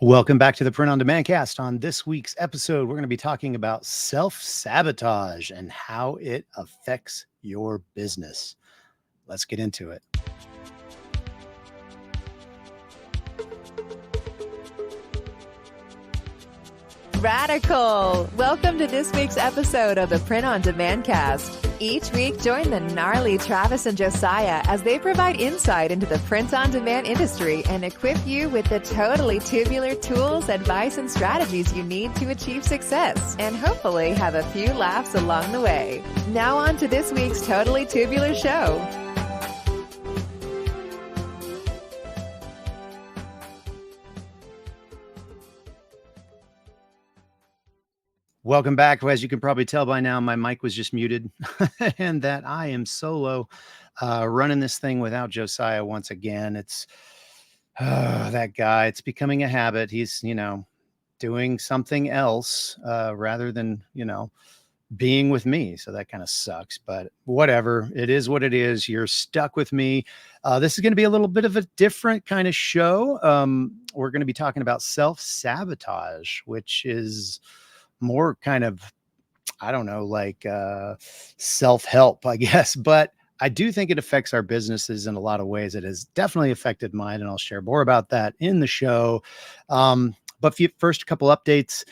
Welcome back to the Print on Demand cast. On this week's episode, we're going to be talking about self-sabotage and how it affects your business. Let's get into it. Radical! Welcome to this week's episode of the Print on Demand cast. Each week, join the gnarly Travis and Josiah as they provide insight into the print on demand industry and equip you with the totally tubular tools, advice, and strategies you need to achieve success and hopefully have a few laughs along the way. Now on to this week's Totally Tubular show. Welcome back. As you can probably tell by now, my mic was just muted and that I am solo running this thing without Josiah once again. It's that guy. It's becoming a habit. He's, doing something else rather than, being with me. So that kind of sucks, but whatever. It is what it is. You're stuck with me. This is going to be a little bit of a different kind of show. We're going to be talking about self-sabotage, which is more kind of, I don't know, like self-help, I guess. But I do think it affects our businesses in a lot of ways. It has definitely affected mine, and I'll share more about that in the show. But first, a couple updates.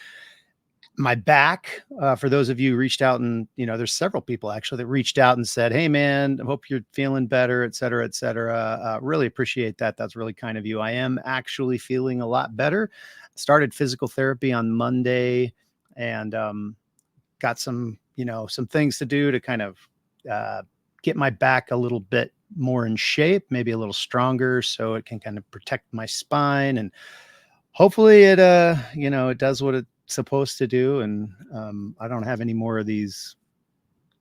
My back, for those of you who reached out, and there's several people actually that reached out and said, "Hey man, I hope you're feeling better," et cetera, et cetera. Really appreciate that. That's really kind of you. I am actually feeling a lot better. Started physical therapy on Monday, and got some things to do to kind of get my back a little bit more in shape, maybe a little stronger, so it can kind of protect my spine, and hopefully it it does what it's supposed to do, and I don't have any more of these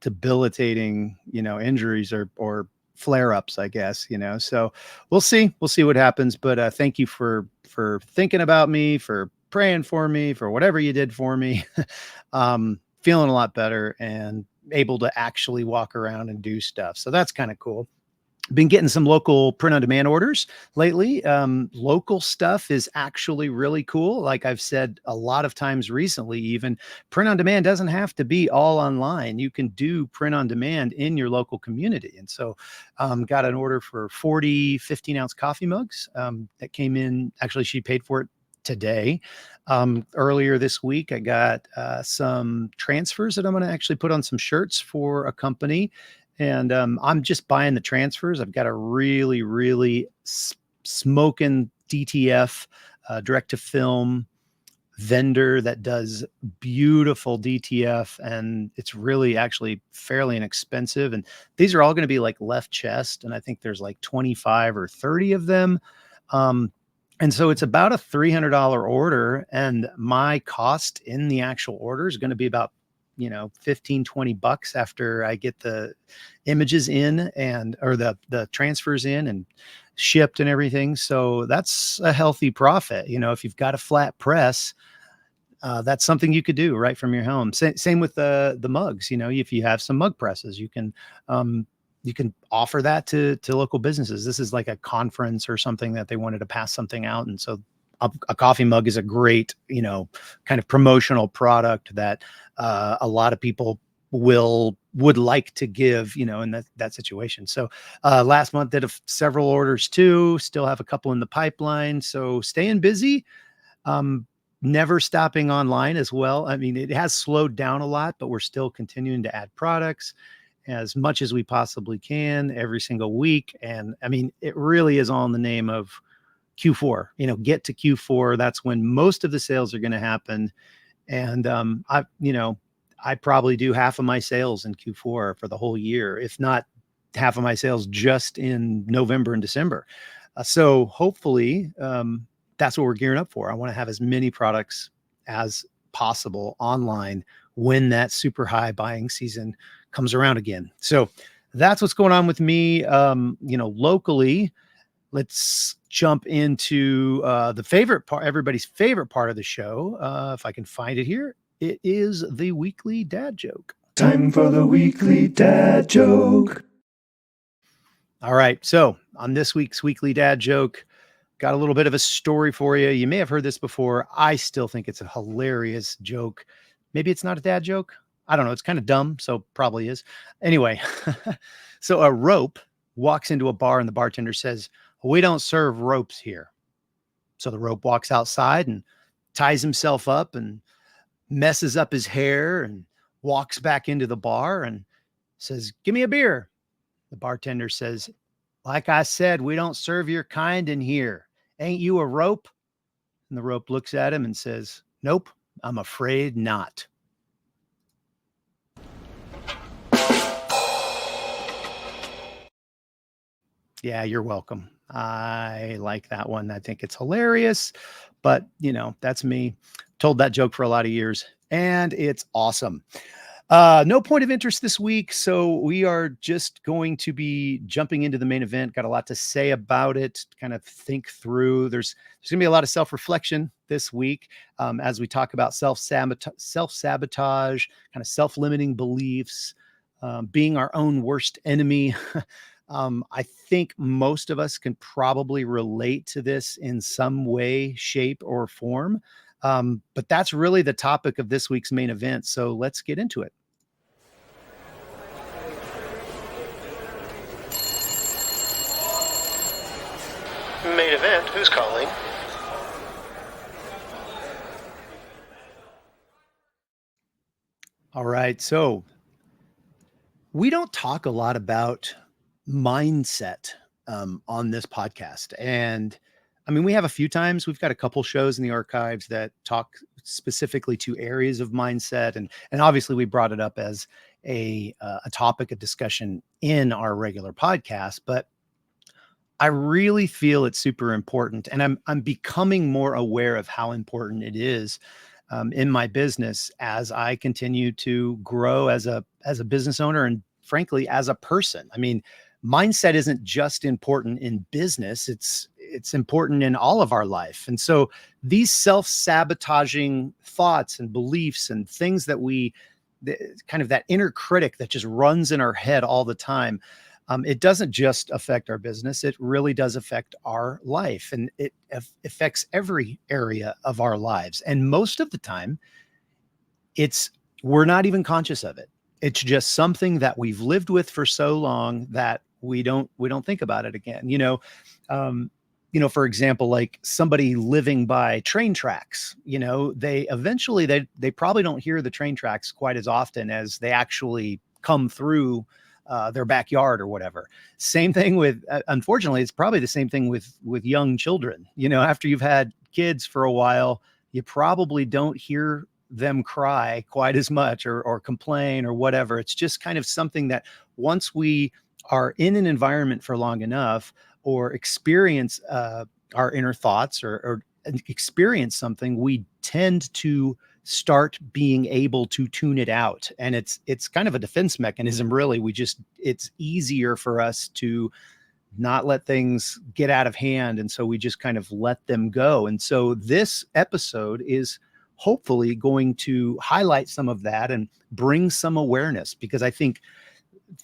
debilitating injuries or flare-ups, I guess. So we'll see what happens. But thank you for thinking about me, for praying for me, for whatever you did for me. Feeling a lot better and able to actually walk around and do stuff. So that's kind of cool. Been getting some local print on demand orders lately. Local stuff is actually really cool. Like I've said a lot of times recently, even print on demand doesn't have to be all online. You can do print on demand in your local community. And so got an order for 40 15-ounce coffee mugs that came in. Actually, she paid for it today. Earlier this week, I got some transfers that I'm going to actually put on some shirts for a company. And I'm just buying the transfers. I've got a really, really smoking DTF, direct to film vendor that does beautiful DTF. And it's really actually fairly inexpensive. And these are all going to be like left chest. And I think there's like 25 or 30 of them. And so it's about a $300 order, and my cost in the actual order is going to be about, $15-20 after I get the images in or the transfers in and shipped and everything. So that's a healthy profit. If you've got a flat press, that's something you could do right from your home. Same with the mugs. If you have some mug presses, you can offer that to local businesses. This is like a conference or something that they wanted to pass something out. And so a coffee mug is a great, kind of promotional product that a lot of people would like to give, in that situation. So last month did several orders too, still have a couple in the pipeline. So staying busy, never stopping online as well. I mean, it has slowed down a lot, but we're still continuing to add products as much as we possibly can every single week. And I mean, it really is all in the name of Q4, get to Q4. That's when most of the sales are going to happen. And I probably do half of my sales in Q4 for the whole year, if not half of my sales just in November and December. So hopefully that's what we're gearing up for. I want to have as many products as possible online when that super high buying season comes around again. So that's what's going on with me. Locally, let's jump into the favorite part, everybody's favorite part of the show. If I can find it here, it is the weekly dad joke. Time for the weekly dad joke. All right. So on this week's weekly dad joke, got a little bit of a story for you. You may have heard this before. I still think it's a hilarious joke. Maybe it's not a dad joke. I don't know. It's kind of dumb, so probably is. Anyway, so a rope walks into a bar and the bartender says, "We don't serve ropes here." So the rope walks outside and ties himself up and messes up his hair and walks back into the bar and says, "Give me a beer." The bartender says, "Like I said, we don't serve your kind in here. Ain't you a rope?" And the rope looks at him and says, "Nope, I'm afraid not." Yeah, you're welcome. I like that one. I think it's hilarious, but that's me. Told that joke for a lot of years and it's awesome. No point of interest this week, so we are just going to be jumping into the main event. Got a lot to say about it, kind of think through. There's going to be a lot of self-reflection this week as we talk about self-sabotage, kind of self-limiting beliefs, being our own worst enemy. I think most of us can probably relate to this in some way, shape, or form. But that's really the topic of this week's main event. So let's get into it. Main event, who's calling? All right. So we don't talk a lot about mindset on this podcast. And I mean, we have a few times, we've got a couple shows in the archives that talk specifically to areas of mindset. And obviously we brought it up as a topic of discussion in our regular podcast, but I really feel it's super important. And I'm becoming more aware of how important it is in my business as I continue to grow as a business owner and frankly as a person. I mean, mindset isn't just important in business, it's important in all of our life. And so these self-sabotaging thoughts and beliefs and things that kind of that inner critic that just runs in our head all the time, it doesn't just affect our business, it really does affect our life, and it affects every area of our lives. And most of the time we're not even conscious of it. It's just something that we've lived with for so long that we don't think about it again. For example, like somebody living by train tracks, they probably don't hear the train tracks quite as often as they actually come through their backyard or whatever. Same thing with, unfortunately, it's probably the same thing with young children. After you've had kids for a while, you probably don't hear them cry quite as much or complain or whatever. It's just kind of something that once we are in an environment for long enough or experience our inner thoughts or experience something, we tend to start being able to tune it out. And it's kind of a defense mechanism, really. It's easier for us to not let things get out of hand. And so we just kind of let them go. And so this episode is hopefully going to highlight some of that and bring some awareness, because I think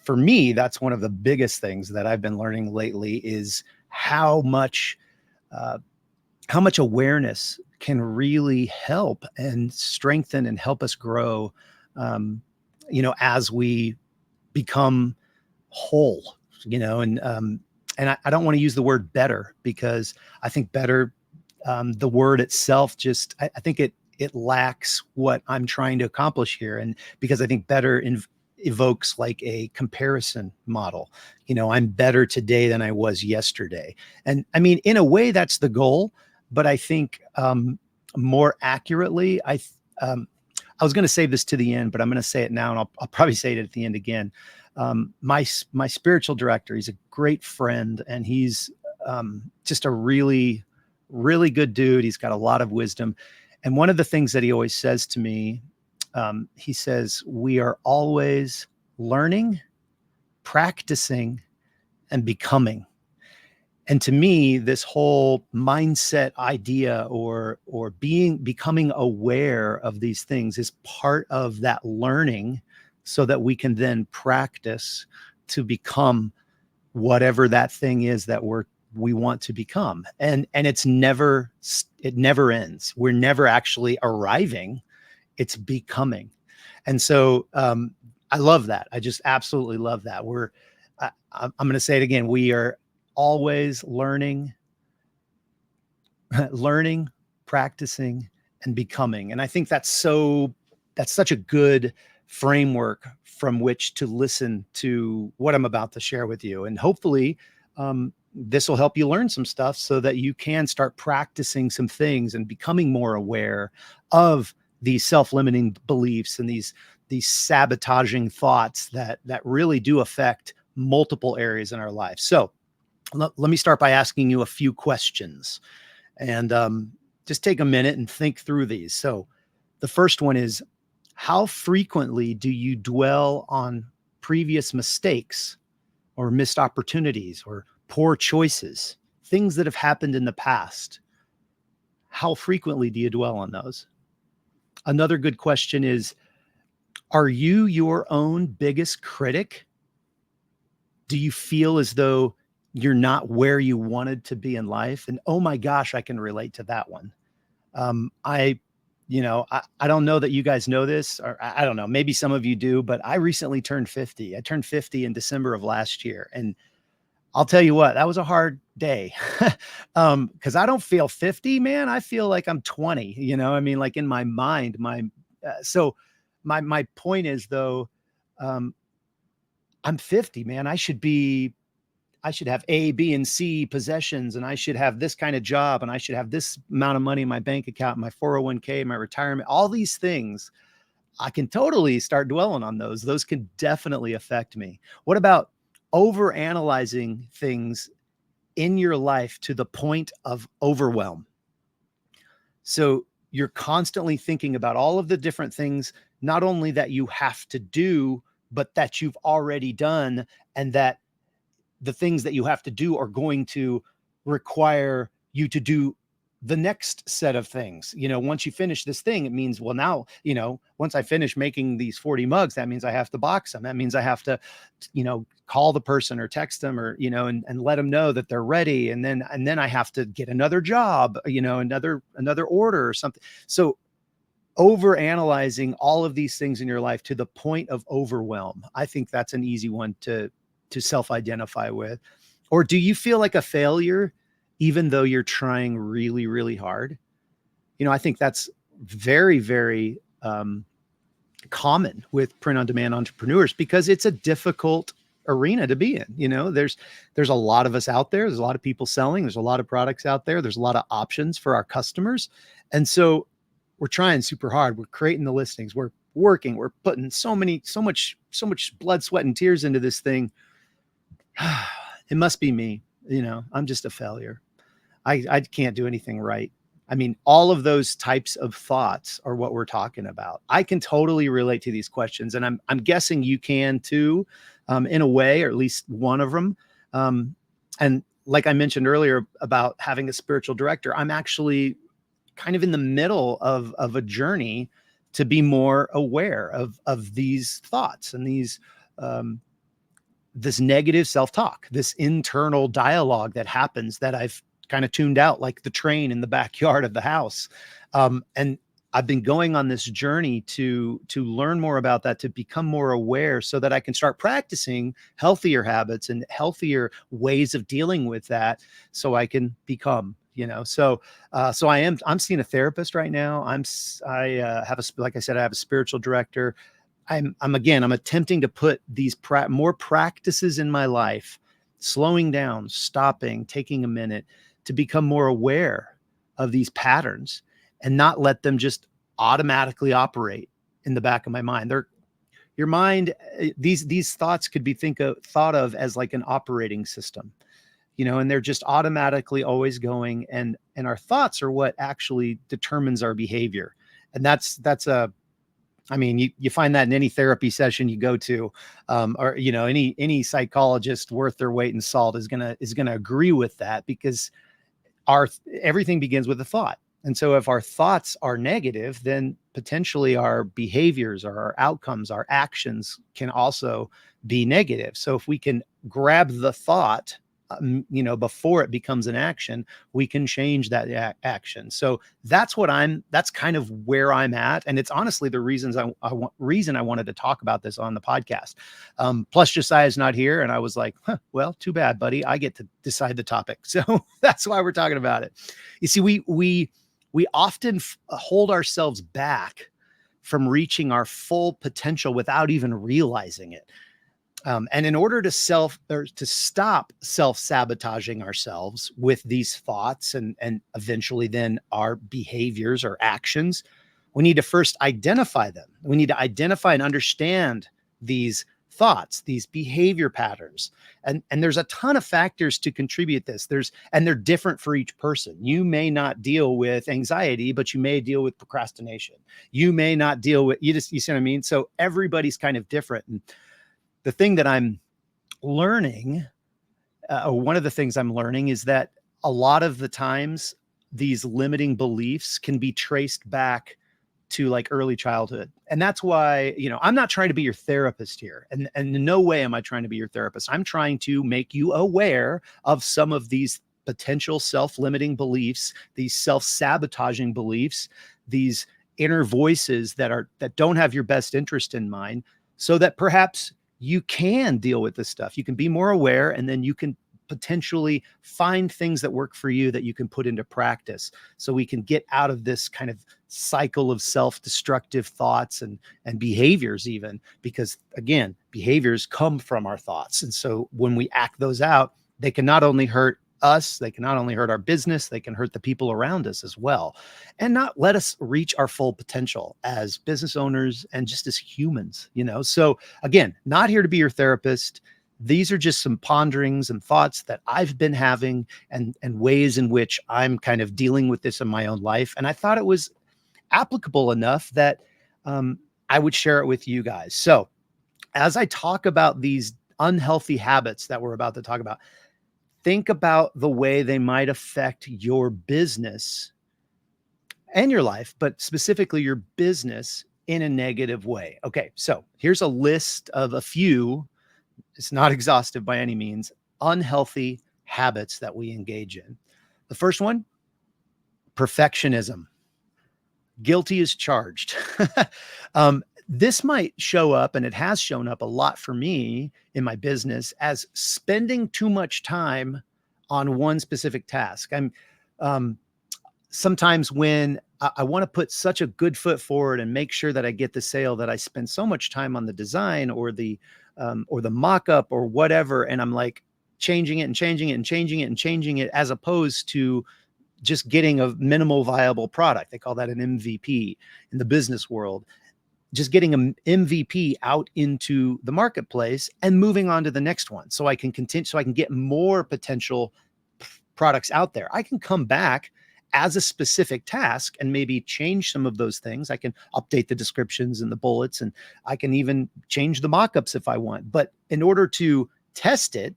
for me, that's one of the biggest things that I've been learning lately is how much awareness can really help and strengthen and help us grow, as we become whole, and I don't want to use the word better, because I think better, the word itself, just, I think it lacks what I'm trying to accomplish here. And because I think better evokes like a comparison model. I'm better today than I was yesterday. And I mean, in a way that's the goal, but I think more accurately, I was going to save this to the end, but I'm going to say it now, and I'll probably say it at the end again. My spiritual director, he's a great friend, and he's just a really, really good dude. He's got a lot of wisdom. And one of the things that he always says to me, he says, we are always learning, practicing, and becoming. And to me, this whole mindset idea or becoming aware of these things is part of that learning, so that we can then practice to become whatever that thing is that we're we want to become. And it never ends. We're never actually arriving. It's becoming. And so I love that. I just absolutely love that. I'm going to say it again. We are always learning, practicing, and becoming. And I think that's such a good framework from which to listen to what I'm about to share with you. And hopefully, this will help you learn some stuff so that you can start practicing some things and becoming more aware of these self-limiting beliefs and these sabotaging thoughts that really do affect multiple areas in our life. So let me start by asking you a few questions, and just take a minute and think through these. So the first one is, how frequently do you dwell on previous mistakes or missed opportunities or poor choices, things that have happened in the past? How frequently do you dwell on those? Another good question is, are you your own biggest critic? Do you feel as though you're not where you wanted to be in life? And oh my gosh, I can relate to that one. I don't know that you guys know this, or I don't know, maybe some of you do, but I recently turned 50. I turned 50 in December of last year. And I'll tell you what, that was a hard day. Cause I don't feel 50, man. I feel like I'm 20, I mean, like in my mind, so my point is though, I'm 50, man. I should have A, B, and C possessions, and I should have this kind of job, and I should have this amount of money in my bank account, my 401k, my retirement, all these things. I can totally start dwelling on those. Those can definitely affect me. What about over analyzing things in your life to the point of overwhelm? So you're constantly thinking about all of the different things, not only that you have to do, but that you've already done, and that the things that you have to do are going to require you to do the next set of things. Once you finish this thing, it means, well, now, once I finish making these 40 mugs, that means I have to box them. That means I have to, call the person or text them, or, and let them know that they're ready. And then I have to get another job, another order or something. So over analyzing all of these things in your life to the point of overwhelm, I think that's an easy one to self-identify with. Or do you feel like a failure even though you're trying really, really hard? I think that's very, very common with print-on-demand entrepreneurs, because it's a difficult arena to be in. There's a lot of us out there. There's a lot of people selling. There's a lot of products out there. There's a lot of options for our customers. And so we're trying super hard. We're creating the listings. We're working. We're putting so much blood, sweat, and tears into this thing. It must be me. I'm just a failure. I can't do anything right. I mean, all of those types of thoughts are what we're talking about. I can totally relate to these questions, and I'm guessing you can too, in a way, or at least one of them. And like I mentioned earlier about having a spiritual director, I'm actually kind of in the middle of a journey to be more aware of these thoughts and this negative self-talk, this internal dialogue that happens that I've kind of tuned out, like the train in the backyard of the house. And I've been going on this journey to learn more about that, to become more aware, so that I can start practicing healthier habits and healthier ways of dealing with that, so I can become, so I'm seeing a therapist right now. Like I said, I have a spiritual director. I'm attempting to put these more practices in my life, slowing down, stopping, taking a minute to become more aware of these patterns and not let them just automatically operate in the back of my mind. Your mind, these thoughts could be thought of as like an operating system, and they're just automatically always going, and our thoughts are what actually determines our behavior. And you find that in any therapy session you go to, or, any psychologist worth their weight in salt is going to agree with that, because everything begins with a thought. And so if our thoughts are negative, then potentially our behaviors or our outcomes, our actions can also be negative. So if we can grab the thought before it becomes an action, we can change that action. So that's kind of where I'm at. And it's honestly the reason I wanted to talk about this on the podcast. Plus Josiah's not here. And I was like, well, too bad, buddy. I get to decide the topic. So that's why we're talking about it. You see, we often hold ourselves back from reaching our full potential without even realizing it. And in order to stop self-sabotaging ourselves with these thoughts and eventually then our behaviors or actions, we need to first identify them. We need to identify and understand these thoughts, these behavior patterns. And there's a ton of factors to contribute this. And they're different for each person. You may not deal with anxiety, but you may deal with procrastination. You may not deal with, you see what I mean? So everybody's kind of different. And the thing that I'm learning, or one of the things I'm learning, is that a lot of the times these limiting beliefs can be traced back to like early childhood. And that's why, I'm not trying to be your therapist here. And in no way am I trying to be your therapist. I'm trying to make you aware of some of these potential self-limiting beliefs, these self-sabotaging beliefs, these inner voices that don't have your best interest in mind, so that perhaps you can deal with this stuff. You can be more aware, and then you can potentially find things that work for you that you can put into practice, so we can get out of this kind of cycle of self-destructive thoughts and behaviors, even because, again, behaviors come from our thoughts. And so when we act those out, they can not only hurt us, they can not only hurt our business, they can hurt the people around us as well, and not let us reach our full potential as business owners and just as humans, So again, not here to be your therapist. These are just some ponderings and thoughts that I've been having, and ways in which I'm kind of dealing with this in my own life. And I thought it was applicable enough that I would share it with you guys. So as I talk about these unhealthy habits that we're about to talk about, think about the way they might affect your business and your life, but specifically your business in a negative way. Okay, so here's a list of a few, it's not exhaustive by any means, unhealthy habits that we engage in. The first one, perfectionism. Guilty as charged. This might show up, and it has shown up a lot for me in my business, as spending too much time on one specific task. I'm sometimes when I want to put such a good foot forward and make sure that I get the sale, that I spend so much time on the design or the mock-up or whatever, and I'm like changing it and changing it and changing it and changing it, as opposed to just getting a minimal viable product. They call that an MVP in the business world. Just getting an MVP out into the marketplace and moving on to the next one, so I can continue, so I can get more potential products out there. I can come back as a specific task and maybe change some of those things. I can update the descriptions and the bullets, and I can even change the mock-ups if I want. But in order to test it,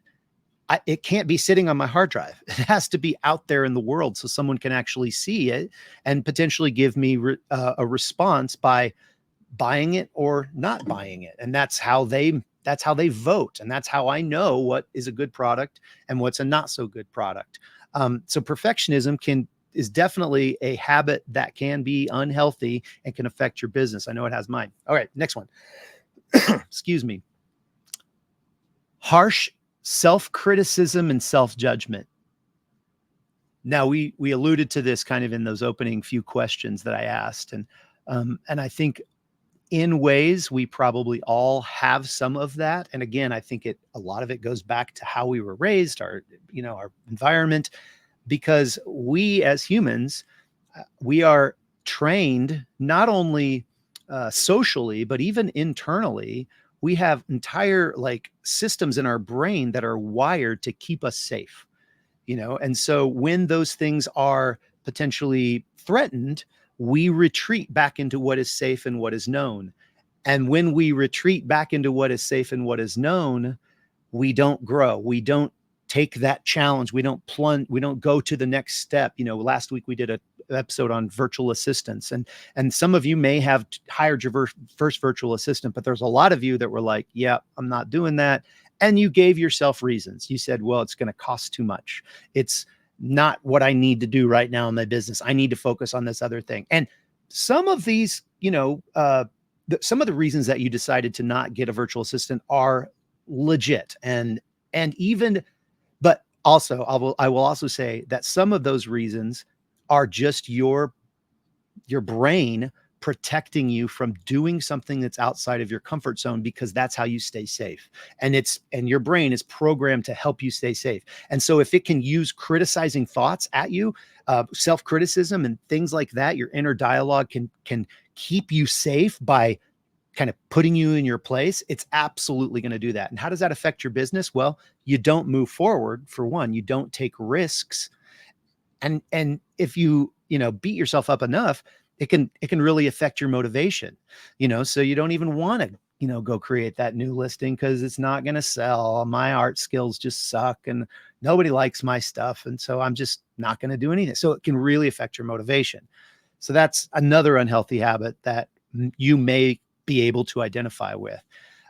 it can't be sitting on my hard drive. It has to be out there in the world, so someone can actually see it and potentially give me a response by buying it or not buying it. And that's how they vote. And that's how I know what is a good product and what's a not so good product. So perfectionism is definitely a habit that can be unhealthy and can affect your business. I know it has mine. All right, next one. Excuse me. Harsh self-criticism and self-judgment. Now, we alluded to this kind of in those opening few questions that I asked. And I think in ways we probably all have some of that. And again, I think a lot of it goes back to how we were raised, our environment, because we as humans, we are trained not only socially, but even internally. We have entire systems in our brain that are wired to keep us safe, and so when those things are potentially threatened, we retreat back into what is safe and what is known. And when we retreat back into what is safe and what is known, we don't grow. We don't take that challenge. We don't plunge. We don't go to the next step. Last week we did an episode on virtual assistants, and some of you may have hired your first virtual assistant, but there's a lot of you that were like, yeah, I'm not doing that. And you gave yourself reasons. You said, well, it's going to cost too much. It's not what I need to do right now in my business. I need to focus on this other thing. And some of these, some of the reasons that you decided to not get a virtual assistant are legit. And even, but also I will also say that some of those reasons are just your brain protecting you from doing something that's outside of your comfort zone, because that's how you stay safe. And your brain is programmed to help you stay safe. And so if it can use criticizing thoughts at you, self-criticism and things like that, your inner dialogue can keep you safe by kind of putting you in your place, it's absolutely going to do that. And how does that affect your business? Well, you don't move forward. For one, you don't take risks. And if you beat yourself up enough, it can really affect your motivation, so you don't even want to, go create that new listing because it's not going to sell. My art skills just suck and nobody likes my stuff. And so I'm just not going to do anything. So it can really affect your motivation. So that's another unhealthy habit that you may be able to identify with.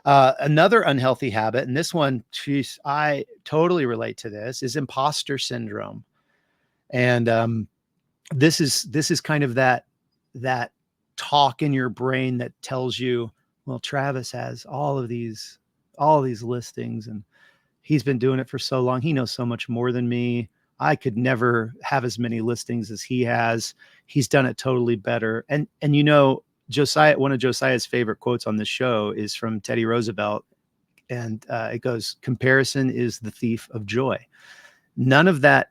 Another unhealthy habit, and this one, geez, I totally relate to this, is imposter syndrome. And this is kind of that talk in your brain that tells you, well, Travis has all of these listings and he's been doing it for so long. He knows so much more than me. I could never have as many listings as he has. He's done it totally better. And Josiah, one of Josiah's favorite quotes on this show is from Teddy Roosevelt. And it goes, comparison is the thief of joy. None of that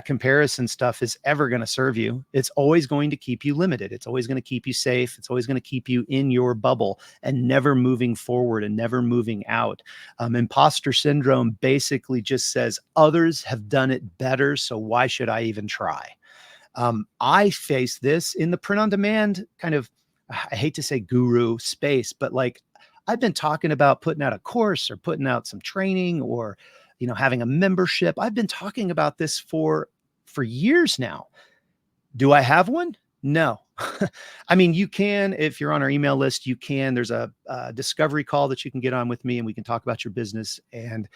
comparison stuff is ever going to serve you. It's always going to keep you limited. It's always going to keep you safe. It's always going to keep you in your bubble and never moving forward and never moving out. Imposter syndrome basically just says others have done it better, so why should I even try? I face this in the print on demand kind of, I hate to say guru space, but like I've been talking about putting out a course or putting out some training or having a membership. I've been talking about this for years now. Do I have one? No. I mean, you can, if you're on our email list, there's a discovery call that you can get on with me and we can talk about your business, and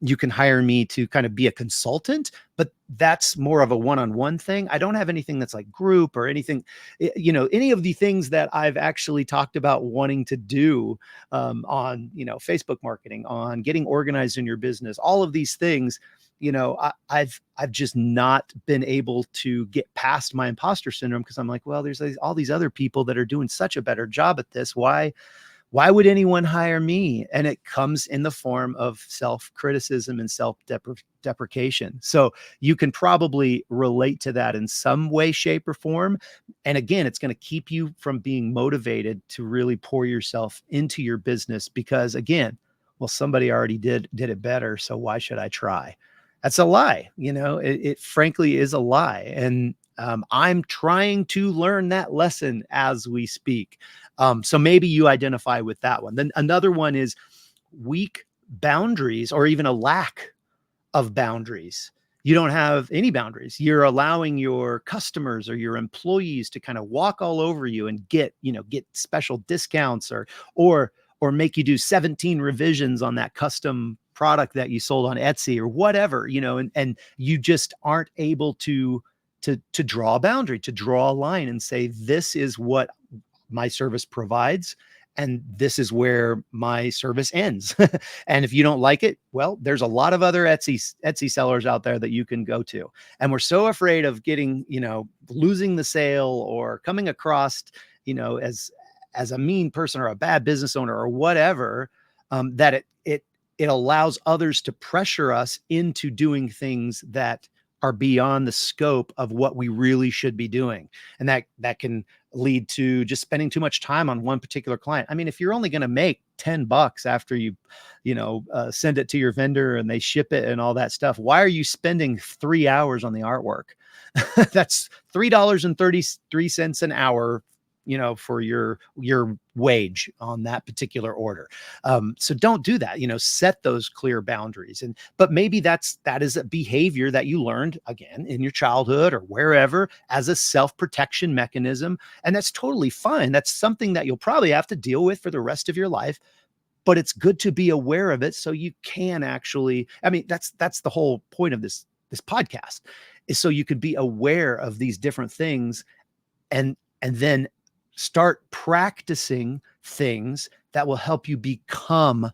you can hire me to kind of be a consultant, but that's more of a one-on-one thing. I don't have anything that's like group or anything, any of the things that I've actually talked about wanting to do on, Facebook marketing, on getting organized in your business, all of these things. I've just not been able to get past my imposter syndrome because I'm like, well, there's all these other people that are doing such a better job at this. Why would anyone hire me? And it comes in the form of self-criticism and self-deprecation. So you can probably relate to that in some way, shape, or form. And again, it's going to keep you from being motivated to really pour yourself into your business because, again, well, somebody already did it better. So why should I try? That's a lie. It frankly is a lie. And I'm trying to learn that lesson as we speak. So maybe you identify with that one. Then another one is weak boundaries or even a lack of boundaries. You don't have any boundaries. You're allowing your customers or your employees to kind of walk all over you and get special discounts or make you do 17 revisions on that custom product that you sold on Etsy or whatever, and you just aren't able to draw a boundary, to draw a line and say, this is what my service provides. And this is where my service ends. And if you don't like it, well, there's a lot of other Etsy sellers out there that you can go to. And we're so afraid of getting, losing the sale or coming across, as a mean person or a bad business owner or whatever, that it allows others to pressure us into doing things that are beyond the scope of what we really should be doing. And that can lead to just spending too much time on one particular client. I mean, if you're only going to make $10 after you send it to your vendor and they ship it and all that stuff, why are you spending 3 hours on the artwork? That's $3.33 an hour, for your wage on that particular order. So don't do that, set those clear boundaries. But maybe that is a behavior that you learned again in your childhood or wherever as a self-protection mechanism. And that's totally fine. That's something that you'll probably have to deal with for the rest of your life. but it's good to be aware of it so you can actually, I mean, that's the whole point of this podcast, is so you could be aware of these different things, and then start practicing things that will help you become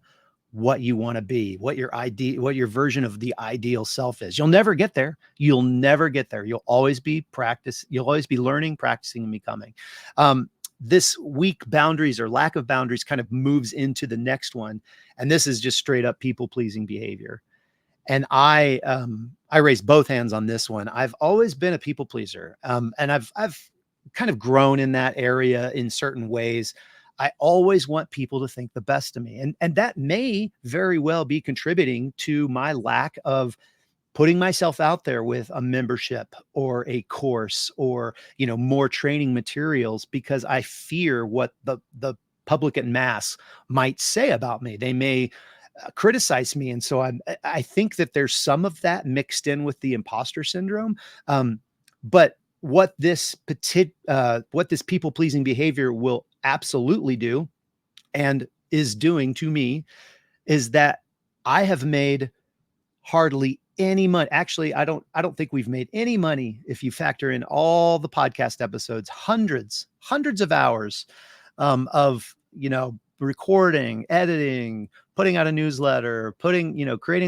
what you want to be, what your version of the ideal self is. You'll never get there. You'll never get there. You'll always be learning, practicing, and becoming. This weak boundaries or lack of boundaries kind of moves into the next one. And this is just straight up people pleasing behavior. And I raise both hands on this one. I've always been a people pleaser. And I've kind of grown in that area in certain ways. I always want people to think the best of me. And that may very well be contributing to my lack of putting myself out there with a membership or a course or, more training materials, because I fear what the public en masse might say about me. They may criticize me. And so I think that there's some of that mixed in with the imposter syndrome. But what this people pleasing behavior will absolutely do, and is doing to me, is that I have made hardly any money. Actually, I don't think we've made any money if you factor in all the podcast episodes, hundreds of hours of, recording, editing, putting out a newsletter, creating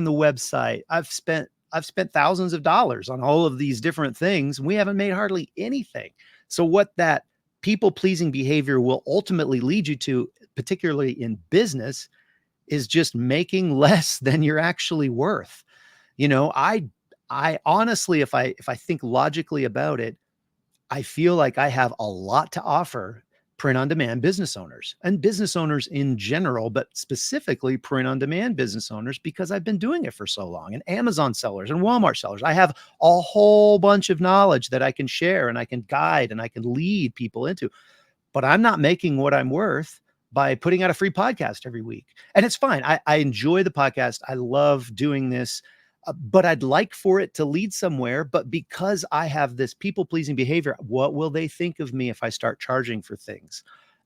the website. I've spent thousands of dollars on all of these different things, and we haven't made hardly anything. So what that people pleasing behavior will ultimately lead you to, particularly in business, is just making less than you're actually worth. I honestly, if I think logically about it, I feel like I have a lot to offer print on demand business owners and business owners in general, but specifically print on demand business owners, because I've been doing it for so long, and Amazon sellers and Walmart sellers. I have a whole bunch of knowledge that I can share and I can guide and I can lead people into, but I'm not making what I'm worth by putting out a free podcast every week. And it's fine. I enjoy the podcast. I love doing this, but I'd like for it to lead somewhere. But because I have this people pleasing behavior, what will they think of me if I start charging for things?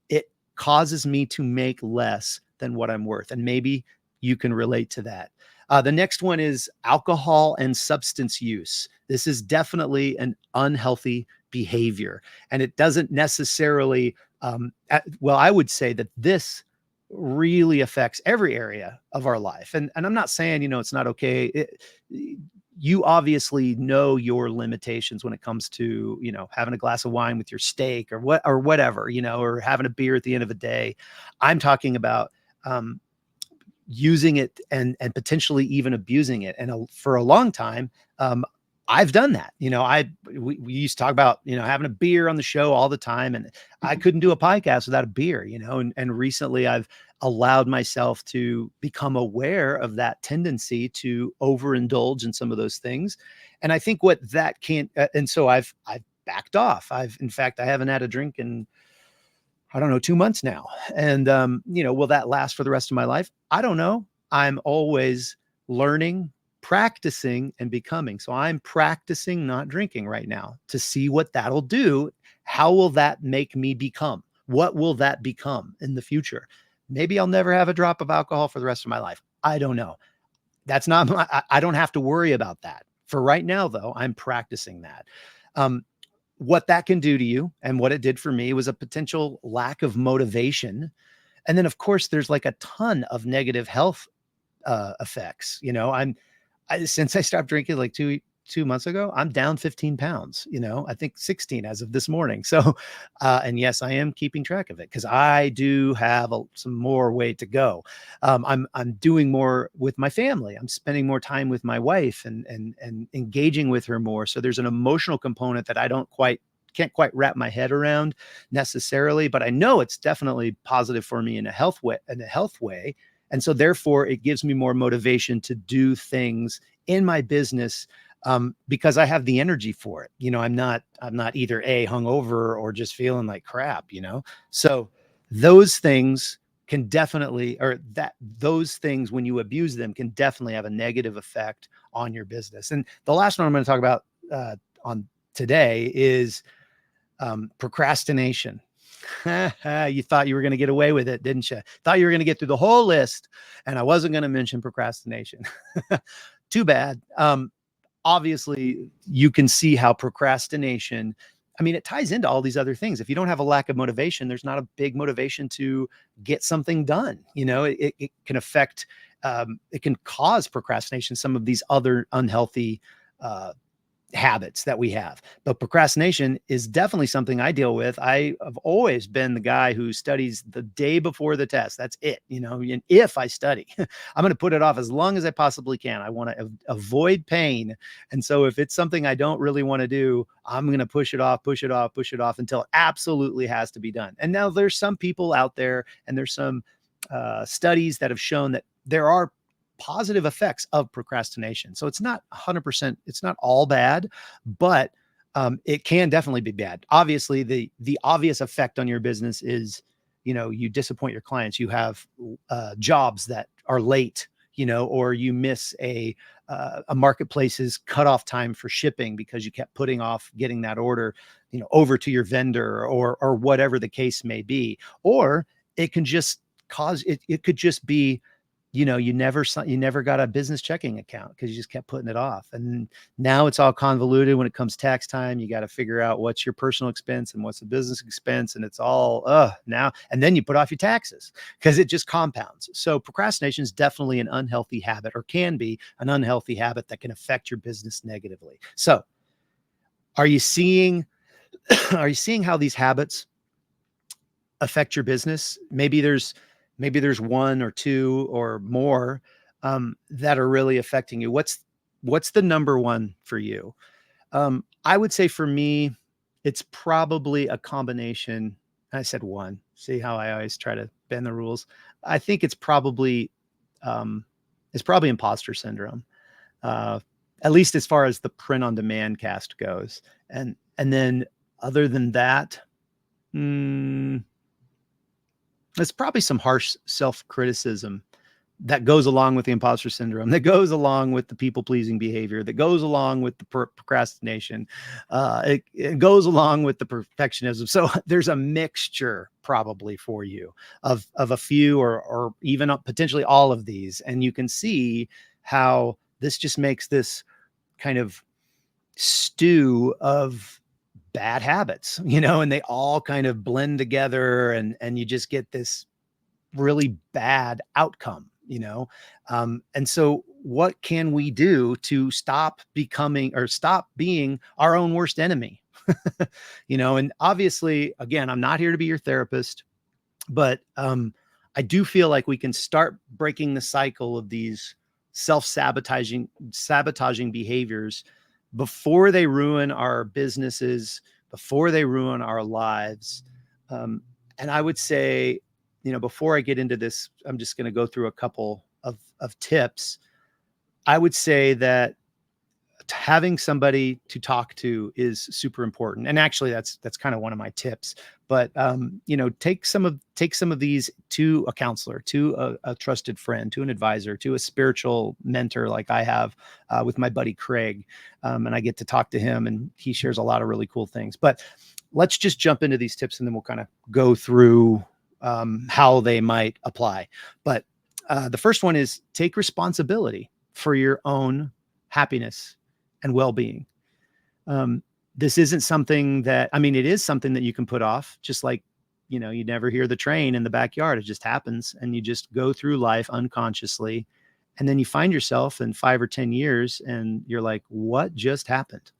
It causes me to make less than what I'm worth. And maybe you can relate to that. The next one is alcohol and substance use. This is definitely an unhealthy behavior. And it doesn't necessarily, I would say that this really affects every area of our life. And I'm not saying, it's not okay. You obviously know your limitations when it comes to, having a glass of wine with your steak or whatever, or having a beer at the end of the day. I'm talking about, using it and potentially even abusing it. And for a long time, I've done that. We used to talk about, having a beer on the show all the time, and I couldn't do a podcast without a beer, and recently I've allowed myself to become aware of that tendency to overindulge in some of those things. And I think what that can't, and so I've backed off. In fact, I haven't had a drink in, I don't know, 2 months now. And, will that last for the rest of my life? I don't know. I'm always learning, practicing, and becoming. So I'm practicing not drinking right now to see what that'll do. How will that make me become? What will that become in the future? Maybe I'll never have a drop of alcohol for the rest of my life. I don't know. That's not, I don't have to worry about that. For right now, though, I'm practicing that. What that can do to you, and what it did for me, was a potential lack of motivation. And then, of course, there's like a ton of negative health effects. Since I stopped drinking like two months ago, I'm down 15 pounds, I think 16 as of this morning. So, and yes, I am keeping track of it because I do have some more way to go. I'm doing more with my family. I'm spending more time with my wife and engaging with her more. So there's an emotional component that I can't quite wrap my head around necessarily, but I know it's definitely positive for me in a health way. And so therefore it gives me more motivation to do things in my business, because I have the energy for it. I'm not either hungover or just feeling like crap, So those things can definitely, those things, when you abuse them, can definitely have a negative effect on your business. And the last one I'm going to talk about on today is procrastination. You thought you were going to get away with it, didn't you? Thought you were going to get through the whole list, and I wasn't going to mention procrastination. Too bad. Obviously, you can see how procrastination, I mean, it ties into all these other things. If you don't have a lack of motivation, there's not a big motivation to get something done. It can affect, it can cause procrastination, some of these other unhealthy habits that we have. But procrastination is definitely something I deal with. I have always been the guy who studies the day before the test. That's it. And if I study, I'm going to put it off as long as I possibly can. I want to avoid pain. And so if it's something I don't really want to do, I'm going to push it off until it absolutely has to be done. And now there's some people out there, and there's some studies that have shown that there are positive effects of procrastination. So it's not 100%, it's not all bad, but it can definitely be bad. Obviously, the obvious effect on your business is, you disappoint your clients. You have jobs that are late, or you miss a marketplace's cutoff time for shipping because you kept putting off getting that order, over to your vendor, or whatever the case may be. Or it can just cause it. It could just be, you never got a business checking account because you just kept putting it off. And now it's all convoluted when it comes tax time. You got to figure out what's your personal expense and what's the business expense. And it's all now, and then you put off your taxes because it just compounds. So procrastination is definitely an unhealthy habit, or can be an unhealthy habit that can affect your business negatively. So are you seeing how these habits affect your business? Maybe there's one or two or more that are really affecting you. What's the number one for you? I would say for me, it's probably a combination. I said one. See how I always try to bend the rules. I think it's probably imposter syndrome, at least as far as the print on demand cast goes. And then other than that, there's probably some harsh self-criticism that goes along with the imposter syndrome, that goes along with the people-pleasing behavior, that goes along with the procrastination. It goes along with the perfectionism. So there's a mixture probably for you of a few or even potentially all of these. And you can see how this just makes this kind of stew of bad habits, and they all kind of blend together, and you just get this really bad outcome, and so what can we do to stop being our own worst enemy? And obviously, again, I'm not here to be your therapist, but I do feel like we can start breaking the cycle of these self-sabotaging behaviors before they ruin our businesses, before they ruin our lives. And I would say, before I get into this, I'm just going to go through a couple of tips. I would say that having somebody to talk to is super important. And actually that's kind of one of my tips, but take some of these to a counselor, to a trusted friend, to an advisor, to a spiritual mentor, like I have with my buddy Craig. And I get to talk to him, and he shares a lot of really cool things. But let's just jump into these tips, and then we'll kind of go through how they might apply. But the first one is take responsibility for your own happiness and well-being. This isn't something that, it is something that you can put off, just like, you never hear the train in the backyard. It just happens. And you just go through life unconsciously. And then you find yourself in 5 or 10 years and you're like, what just happened?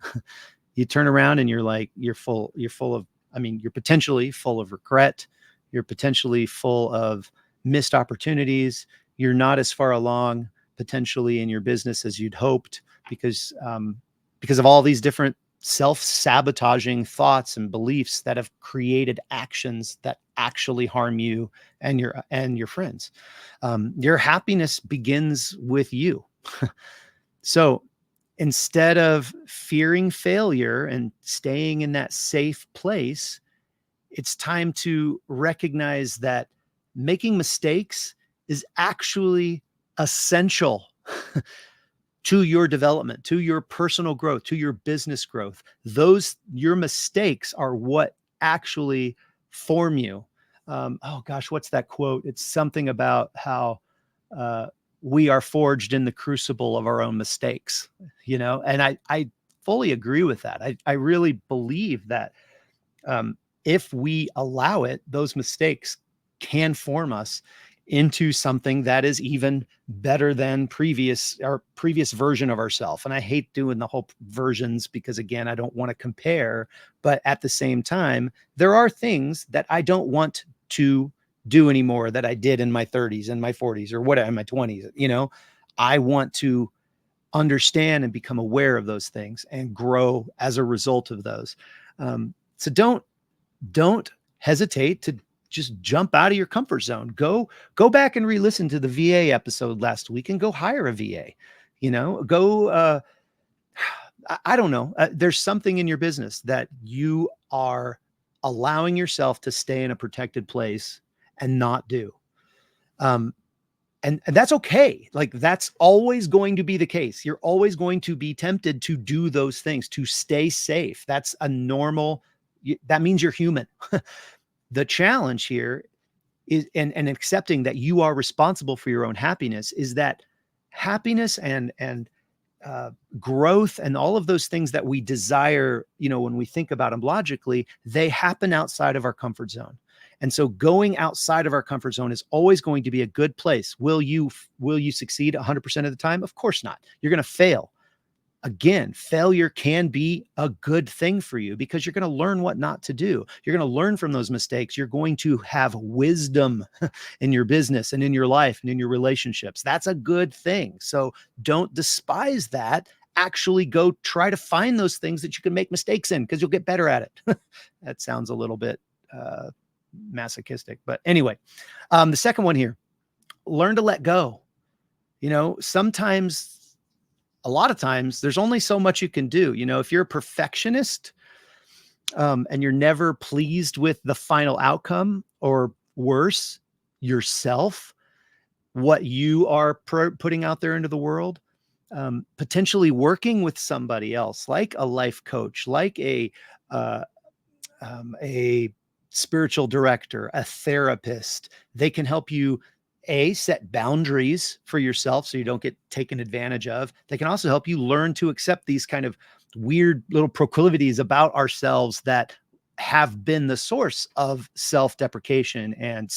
You turn around and you're like, you're potentially full of regret. You're potentially full of missed opportunities. You're not as far along potentially in your business as you'd hoped because of all these different self-sabotaging thoughts and beliefs that have created actions that actually harm you and your friends. Your happiness begins with you. So instead of fearing failure and staying in that safe place, it's time to recognize that making mistakes is actually essential to your development, to your personal growth, to your business growth. Your mistakes are what actually form you. Oh gosh, what's that quote? It's something about how we are forged in the crucible of our own mistakes, and I fully agree with that. I really believe that if we allow it, those mistakes can form us into something that is even better than our previous version of ourselves. And I hate doing the whole versions because, again, I don't want to compare, but at the same time, there are things that I don't want to do anymore that I did in my 30s and my 40s or whatever, in my 20s. I want to understand and become aware of those things and grow as a result of those. So don't hesitate to just jump out of your comfort zone. Go back and re-listen to the VA episode last week and go hire a VA. Go. I don't know. There's something in your business that you are allowing yourself to stay in a protected place and not do. And that's okay. Like, that's always going to be the case. You're always going to be tempted to do those things, to stay safe. That's a normal, that means you're human. The challenge here is, and accepting that you are responsible for your own happiness, is that happiness and growth and all of those things that we desire, when we think about them logically, they happen outside of our comfort zone. And so going outside of our comfort zone is always going to be a good place. Will you succeed 100% of the time? Of course not. You're going to fail. Again, failure can be a good thing for you because you're going to learn what not to do. You're going to learn from those mistakes. You're going to have wisdom in your business and in your life and in your relationships. That's a good thing. So don't despise that. Actually go try to find those things that you can make mistakes in because you'll get better at it. That sounds a little bit masochistic, but anyway, the second one here, learn to let go. Sometimes, a lot of times, there's only so much you can do. If you're a perfectionist and you're never pleased with the final outcome, or worse, yourself, what you are putting out there into the world, potentially working with somebody else, like a life coach, like a spiritual director, a therapist. They can help you set boundaries for yourself so you don't get taken advantage of. They can also help you learn to accept these kind of weird little proclivities about ourselves that have been the source of self-deprecation and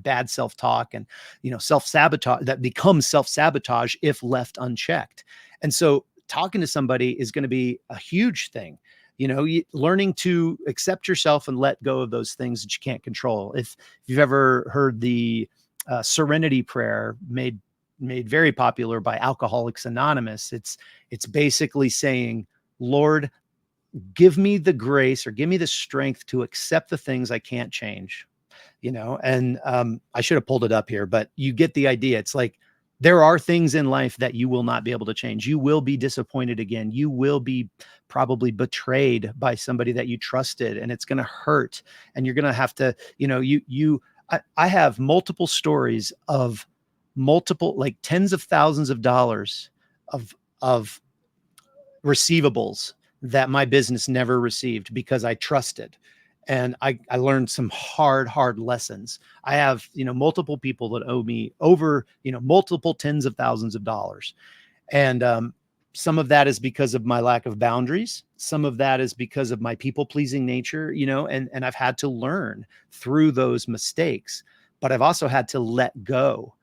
bad self-talk and, self-sabotage that becomes self-sabotage if left unchecked. And so talking to somebody is going to be a huge thing. Learning to accept yourself and let go of those things that you can't control. If you've ever heard the Serenity Prayer made very popular by Alcoholics Anonymous, it's basically saying, Lord, give me the grace or give me the strength to accept the things I can't change. And I should have pulled it up here, but you get the idea. It's like, there are things in life that you will not be able to change. You will be disappointed again. You will be probably betrayed by somebody that you trusted, and it's going to hurt. And you're going to have to, I have multiple stories of like tens of thousands of dollars of receivables that my business never received because I trusted. And I learned some hard lessons. I have, multiple people that owe me over, multiple tens of thousands of dollars. And some of that is because of my lack of boundaries. Some of that is because of my people-pleasing nature, and I've had to learn through those mistakes. But I've also had to let go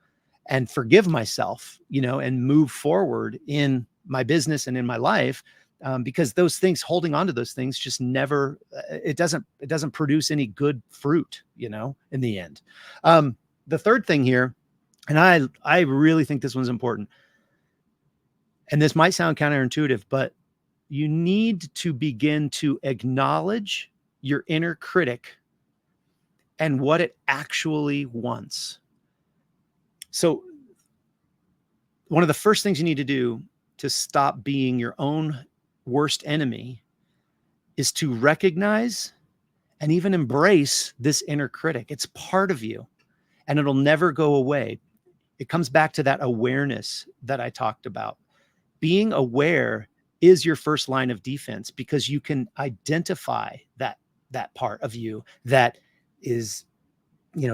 and forgive myself, and move forward in my business and in my life. Because those things, holding on to those things, just never, it doesn't produce any good fruit, in the end. The third thing here, and I really think this one's important, and this might sound counterintuitive, but you need to begin to acknowledge your inner critic and what it actually wants. So one of the first things you need to do to stop being your own worst enemy is to recognize and even embrace this inner critic. It's part of you and it'll never go away. It comes back to that awareness that I talked about. Being aware is your first line of defense because you can identify that part of you that is,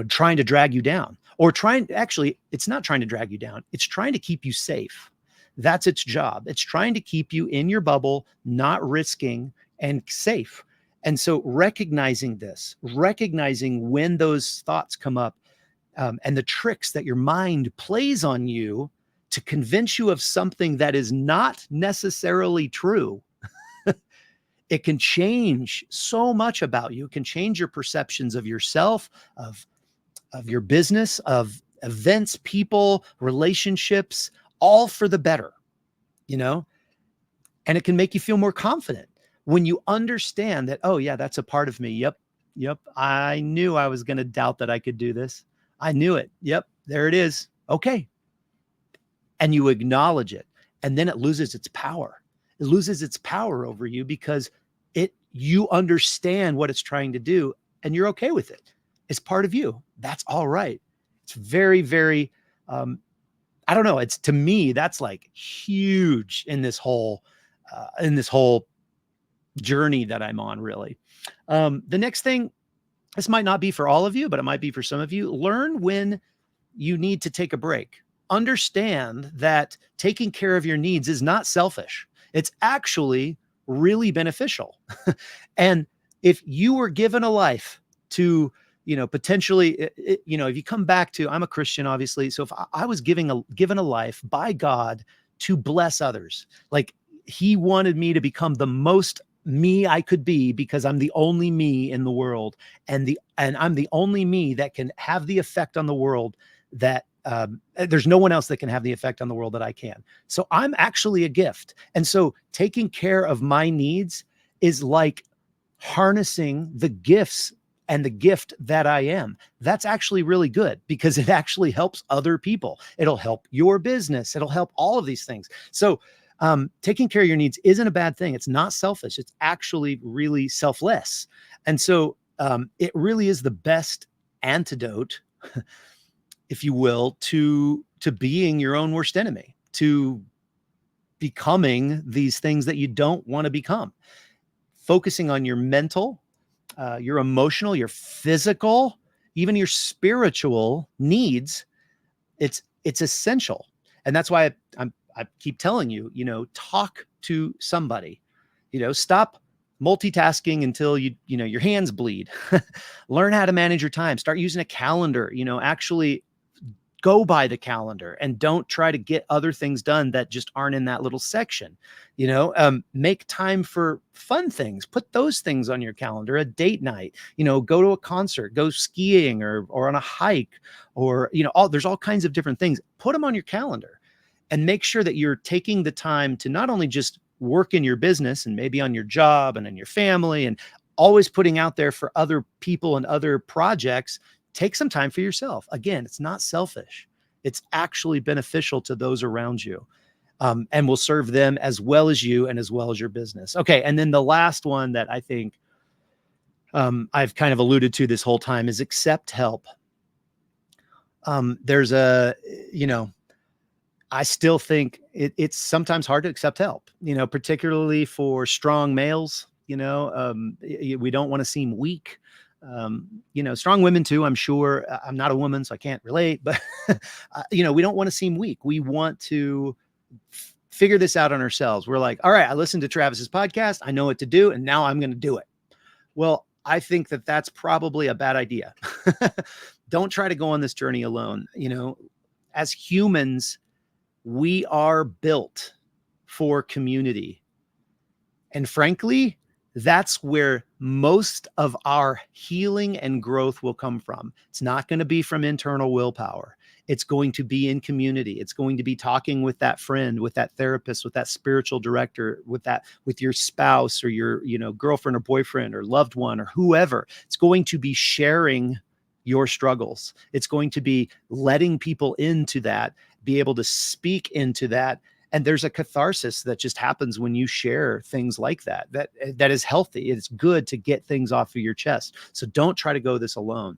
trying to drag you down, or actually, it's not trying to drag you down. It's trying to keep you safe. That's its job. It's trying to keep you in your bubble, not risking, and safe. And so recognizing when those thoughts come up, and the tricks that your mind plays on you to convince you of something that is not necessarily true, it can change so much about you. It can change your perceptions of yourself, of your business, of events, people, relationships, all for the better, and it can make you feel more confident when you understand that, oh yeah, that's a part of me. Yep. I knew I was going to doubt that I could do this. I knew it. Yep. There it is. Okay. And you acknowledge it, and then it loses its power. It loses its power over you because you understand what it's trying to do, and you're okay with it. It's part of you. That's all right. It's very, very, I don't know. To me, that's like huge in this whole journey that I'm on, really. The next thing, this might not be for all of you, but it might be for some of you. Learn when you need to take a break. Understand that taking care of your needs is not selfish. It's actually really beneficial. And if you were given a life to, potentially, if you come back to, I'm a Christian, obviously. So if I was given a life by God to bless others, like he wanted me to become the most me I could be, because I'm the only me in the world, and I'm the only me that can have the effect on the world that there's no one else that can have the effect on the world that I can. So I'm actually a gift. And so taking care of my needs is like harnessing the gifts and the gift that I am. That's actually really good, because it actually helps other people. It'll help your business. It'll help all of these things. So taking care of your needs isn't a bad thing. It's not selfish. It's actually really selfless. And so it really is the best antidote, if you will, to being your own worst enemy, to becoming these things that you don't want to become. Focusing on your mental, your emotional, your physical, even your spiritual needs, it's essential. And that's why I keep telling you, talk to somebody, stop multitasking until your hands bleed. Learn how to manage your time. Start using a calendar, actually go by the calendar, and don't try to get other things done that just aren't in that little section. Make time for fun things. Put those things on your calendar. A date night, go to a concert, go skiing, or on a hike, or, there's all kinds of different things. Put them on your calendar, and make sure that you're taking the time to not only just work in your business and maybe on your job and in your family, and always putting out there for other people and other projects. Take some time for yourself. Again, it's not selfish. It's actually beneficial to those around you, and will serve them as well as you and as well as your business. Okay. And then the last one that I think I've kind of alluded to this whole time is accept help. There's I still think it's sometimes hard to accept help, particularly for strong males. We don't want to seem weak. Strong women too, I'm sure. I'm not a woman, so I can't relate, but we don't want to seem weak. We want to figure this out on ourselves. We're like, all right, I listened to Travis's podcast. I know what to do, and now I'm going to do it. Well, I think that that's probably a bad idea. Don't try to go on this journey alone. As humans, we are built for community. And frankly, that's where most of our healing and growth will come from. It's not going to be from internal willpower. It's going to be in community. It's going to be talking with that friend, with that therapist, with that spiritual director, with your spouse, or your, girlfriend or boyfriend or loved one, or whoever. It's going to be sharing your struggles. It's going to be letting people into that, be able to speak into that. And there's a catharsis that just happens when you share things like that is healthy. It's good to get things off of your chest. So don't try to go this alone.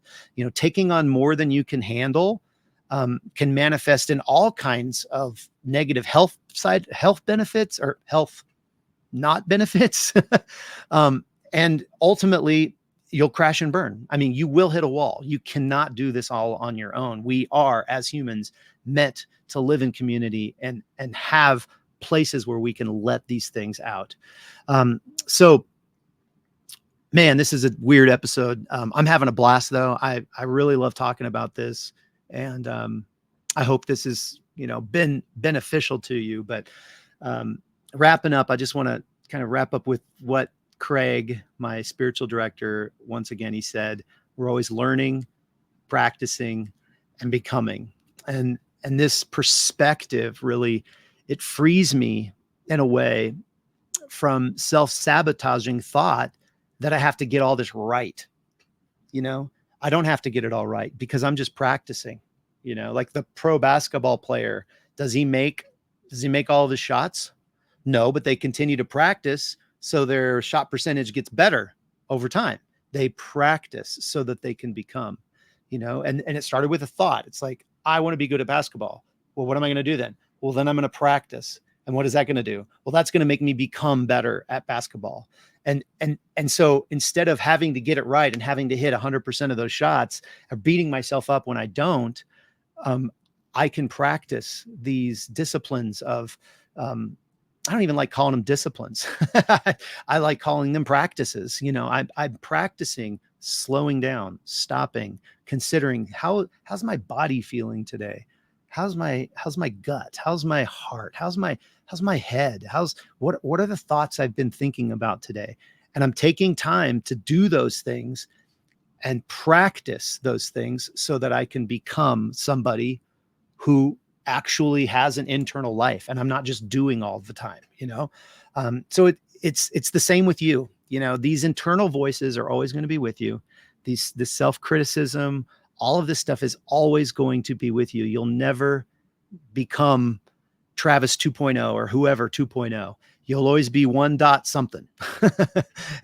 Taking on more than you can handle can manifest in all kinds of negative health benefits, or health not benefits. And ultimately, you'll crash and burn. I mean, you will hit a wall. You cannot do this all on your own. We are, as humans, meant to live in community and have places where we can let these things out. So man, this is a weird episode. I'm having a blast though. I really love talking about this, and I hope this is, been beneficial to you. But wrapping up, I just want to kind of wrap up with what Craig, my spiritual director, once again, he said, we're always learning, practicing, and becoming. And this perspective really, it frees me in a way from self-sabotaging thought that I have to get all this right. I don't have to get it all right because I'm just practicing, like the pro basketball player. Does he make all of his shots? No, but they continue to practice. So their shot percentage gets better over time. They practice so that they can become, and it started with a thought. It's like, I want to be good at basketball. Well, what am I going to do then? Well, then I'm going to practice. And what is that going to do? Well, that's going to make me become better at basketball. And so instead of having to get it right and having to hit 100% of those shots or beating myself up when I don't, I can practice these disciplines of, I don't even like calling them disciplines. I like calling them practices. I'm practicing slowing down, stopping, considering how's my body feeling today? How's my gut? How's my heart? How's my head? What are the thoughts I've been thinking about today? And I'm taking time to do those things and practice those things so that I can become somebody who actually has an internal life, and I'm not just doing all the time, So it's the same with you. These internal voices are always going to be with you. This self-criticism, all of this stuff is always going to be with you. You'll never become Travis 2.0 or whoever 2.0. You'll always be 1 dot something.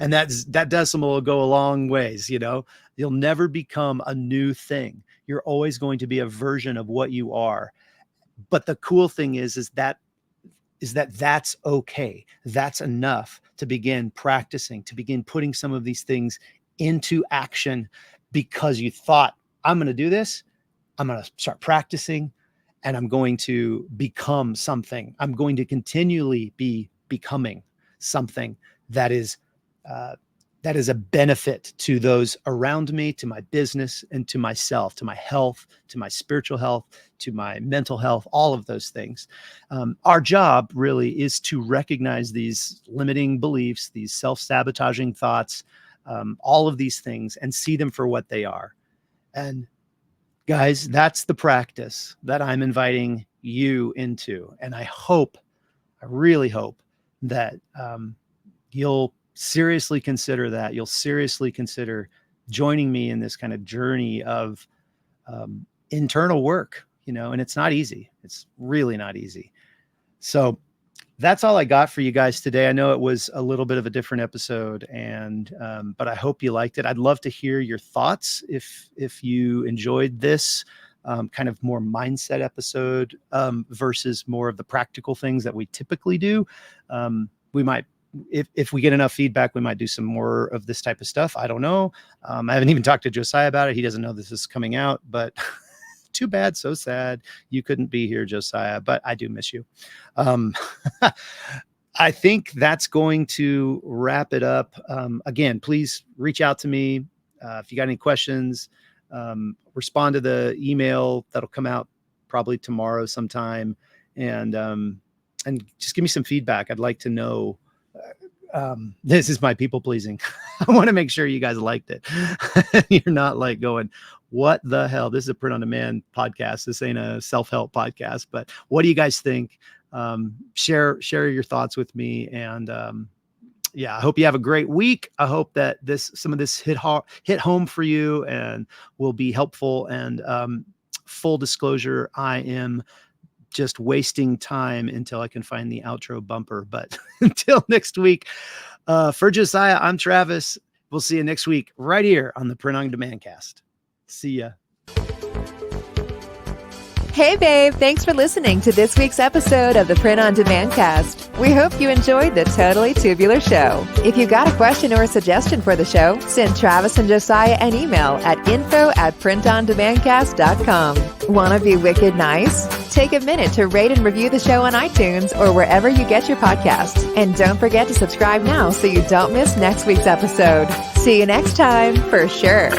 And that decimal will go a long ways. You'll never become a new thing. You're always going to be a version of what you are. But the cool thing is that that's okay. That's enough to begin practicing, to begin putting some of these things into action because you thought, I'm going to do this. I'm going to start practicing and I'm going to become something. I'm going to continually be becoming something that is a benefit to those around me, to my business, and to myself, to my health, to my spiritual health, to my mental health, all of those things. Our job really is to recognize these limiting beliefs, these self-sabotaging thoughts, all of these things, and see them for what they are. And guys, that's the practice that I'm inviting you into. And I really hope that you'll seriously consider that. You'll seriously consider joining me in this kind of journey of internal work, and it's not easy. It's really not easy. So that's all I got for you guys today. I know it was a little bit of a different episode, but I hope you liked it. I'd love to hear your thoughts if you enjoyed this kind of more mindset episode versus more of the practical things that we typically do. We might, if we get enough feedback, we might do some more of this type of stuff. I don't know. I haven't even talked to Josiah about it. He doesn't know this is coming out, but too bad. So sad. You couldn't be here, Josiah, but I do miss you. I think that's going to wrap it up. Again, please reach out to me. If you got any questions, respond to the email that'll come out probably tomorrow sometime. And just give me some feedback. I'd like to know. This is my people pleasing. I want to make sure you guys liked it. You're not like going, what the hell? This is a print on demand podcast. This ain't a self-help podcast, but what do you guys think? Share your thoughts with me. And, I hope you have a great week. I hope that some of this hit home for you and will be helpful. And, full disclosure, I am just wasting time until I can find the outro bumper. But until next week, for Josiah, I'm Travis. We'll see you next week right here on the Print on Demand cast. See ya. Hey, babe. Thanks for listening to this week's episode of the Print on Demand Cast. We hope you enjoyed the Totally Tubular Show. If you've got a question or a suggestion for the show, send Travis and Josiah an email at info@printondemandcast.com. Want to be wicked nice? Take a minute to rate and review the show on iTunes or wherever you get your podcasts. And don't forget to subscribe now so you don't miss next week's episode. See you next time, for sure.